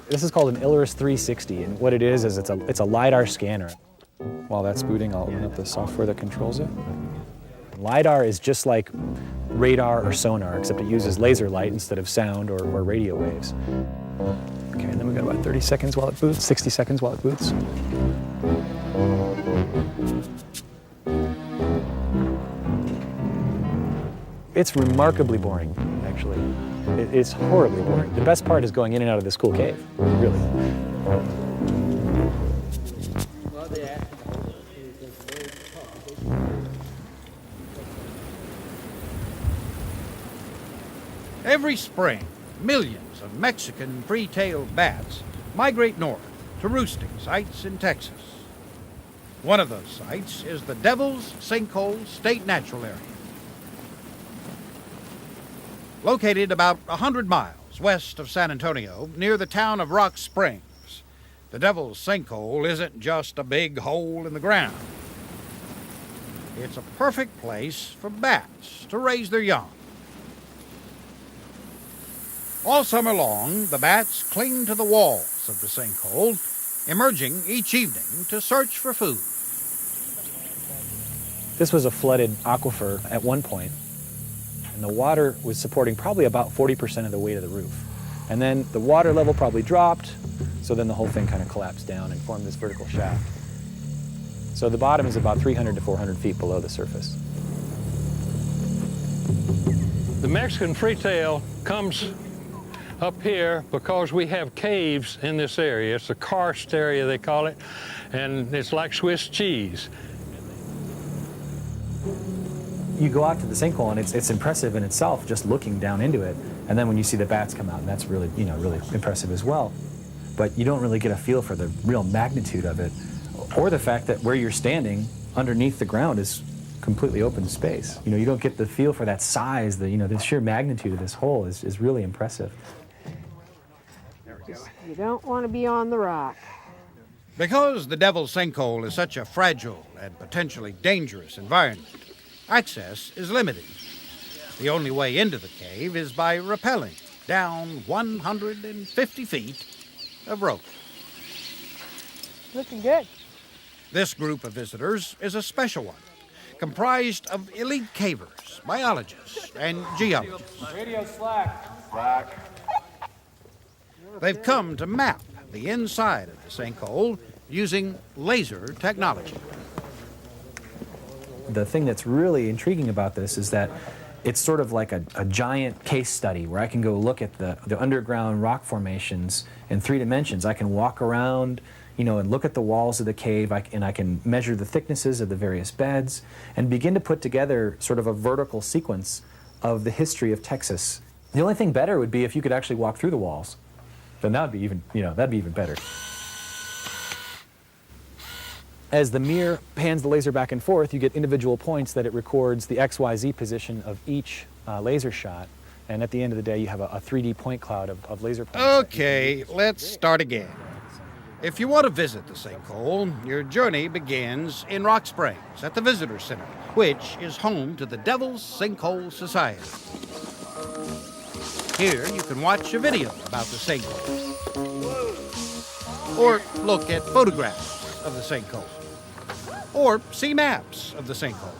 This is called an Illaris 360, and what it is it's a LIDAR scanner. While that's booting, I'll open up the software that controls it. LIDAR is just like radar or sonar, except it uses laser light instead of sound or radio waves. Okay, and then we've got about 30 seconds while it boots, 60 seconds while it boots. It's remarkably boring, actually. It's horribly boring. The best part is going in and out of this cool cave, really. Every spring, millions of Mexican free-tailed bats migrate north to roosting sites in Texas. One of those sites is the Devil's Sinkhole State Natural Area. Located about 100 miles west of San Antonio, near the town of Rock Springs, the Devil's Sinkhole isn't just a big hole in the ground. It's a perfect place for bats to raise their young. All summer long, the bats cling to the walls of the sinkhole, emerging each evening to search for food. This was a flooded aquifer at one point, and the water was supporting probably about 40% of the weight of the roof. And then the water level probably dropped, so then the whole thing kind of collapsed down and formed this vertical shaft. So the bottom is about 300 to 400 feet below the surface. The Mexican freetail comes up here because we have caves in this area. It's a karst area, they call it, and it's like Swiss cheese. You go out to the sinkhole and it's impressive in itself just looking down into it, and then when you see the bats come out, and that's really, really impressive as well. But you don't really get a feel for the real magnitude of it, or the fact that where you're standing underneath the ground is completely open space. You don't get the feel for that size, the sheer magnitude of this hole is really impressive. You don't want to be on the rock. Because the Devil's Sinkhole is such a fragile and potentially dangerous environment, access is limited. The only way into the cave is by rappelling down 150 feet of rope. Looking good. This group of visitors is a special one, comprised of elite cavers, biologists, and geologists. Radio slack. They've come to map the inside of the sinkhole using laser technology. The thing that's really intriguing about this is that it's sort of like a giant case study where I can go look at the underground rock formations in 3 dimensions. I can walk around, and look at the walls of the cave, and I can measure the thicknesses of the various beds and begin to put together sort of a vertical sequence of the history of Texas. The only thing better would be if you could actually walk through the walls. Then that would be even, that'd be even better. As the mirror pans the laser back and forth, you get individual points that it records the XYZ position of each laser shot. And at the end of the day, you have a 3D point cloud of laser points. Okay, let's start again. If you want to visit the sinkhole, your journey begins in Rock Springs at the Visitor Center, which is home to the Devil's Sinkhole Society. Here you can watch a video about the sinkhole, or look at photographs of the sinkhole, or see maps of the sinkhole.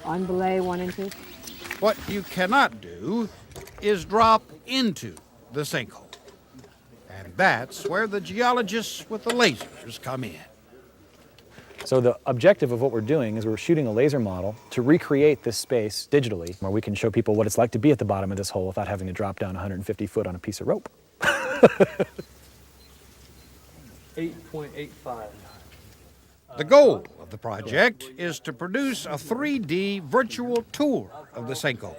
On belay 1 and 2. What you cannot do is drop into the sinkhole. And that's where the geologists with the lasers come in. So the objective of what we're doing is we're shooting a laser model to recreate this space digitally, where we can show people what it's like to be at the bottom of this hole without having to drop down 150 foot on a piece of rope. 8.85. The goal of the project is to produce a 3D virtual tour of the sinkhole.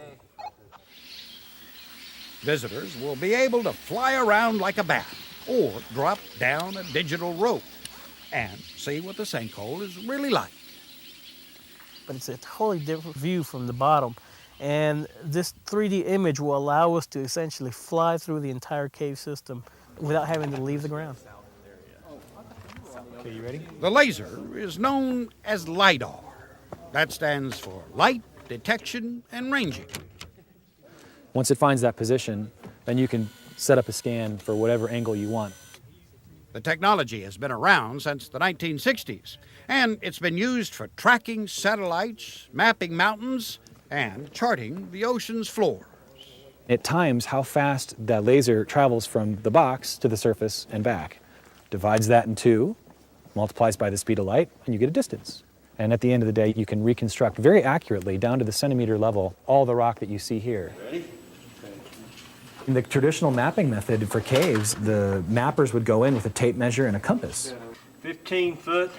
Visitors will be able to fly around like a bat or drop down a digital rope and see what the sinkhole is really like. But it's a totally different view from the bottom. And this 3D image will allow us to essentially fly through the entire cave system without having to leave the ground. Okay, you ready? The laser is known as LIDAR. That stands for Light Detection and Ranging. Once it finds that position, then you can set up a scan for whatever angle you want. The technology has been around since the 1960s, and it's been used for tracking satellites, mapping mountains, and charting the ocean's floor. It times how fast that laser travels from the box to the surface and back. Divides that in two, multiplies by the speed of light, and you get a distance. And at the end of the day, you can reconstruct very accurately, down to the centimeter level, all the rock that you see here. Ready? In the traditional mapping method for caves, the mappers would go in with a tape measure and a compass. 15 foot,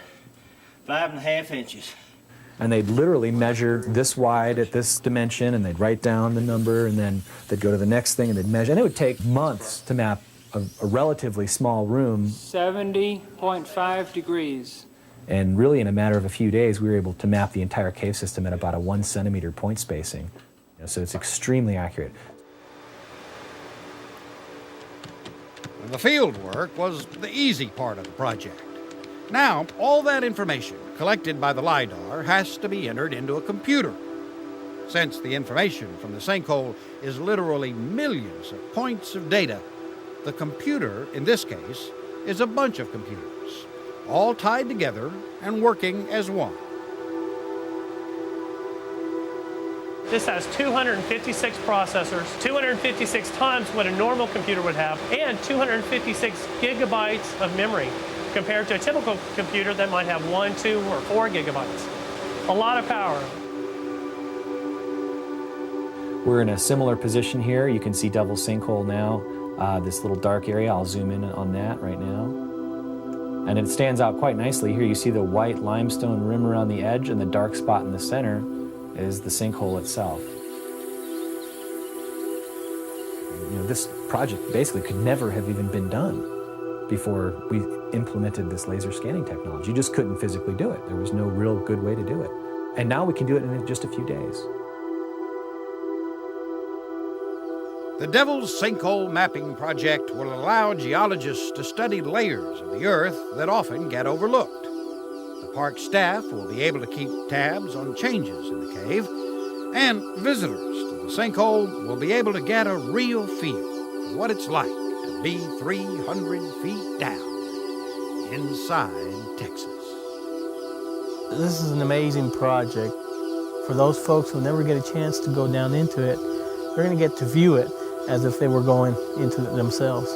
5.5 inches. And they'd literally measure this wide at this dimension, and they'd write down the number, and then they'd go to the next thing and they'd measure. And it would take months to map a relatively small room. 70.5 degrees. And really, in a matter of a few days, we were able to map the entire cave system at about a 1 centimeter point spacing. So it's extremely accurate. The field work was the easy part of the project. Now, all that information collected by the LIDAR has to be entered into a computer. Since the information from the sinkhole is literally millions of points of data, the computer, in this case, is a bunch of computers, all tied together and working as one. This has 256 processors, 256 times what a normal computer would have, and 256 gigabytes of memory, compared to a typical computer that might have 1, 2, or 4 gigabytes. A lot of power. We're in a similar position here. You can see Devil's Sinkhole now, this little dark area. I'll zoom in on that right now. And it stands out quite nicely. Here you see the white limestone rim around the edge, and the dark spot in the center is the sinkhole itself. You know, this project basically could never have even been done before we implemented this laser scanning technology. You just couldn't physically do it. There was no real good way to do it. And now we can do it in just a few days. The Devil's Sinkhole Mapping Project will allow geologists to study layers of the earth that often get overlooked. The park staff will be able to keep tabs on changes in the cave, and visitors to the sinkhole will be able to get a real feel for what it's like to be 300 feet down inside Texas. This is an amazing project. For those folks who never get a chance to go down into it, they're going to get to view it as if they were going into it themselves.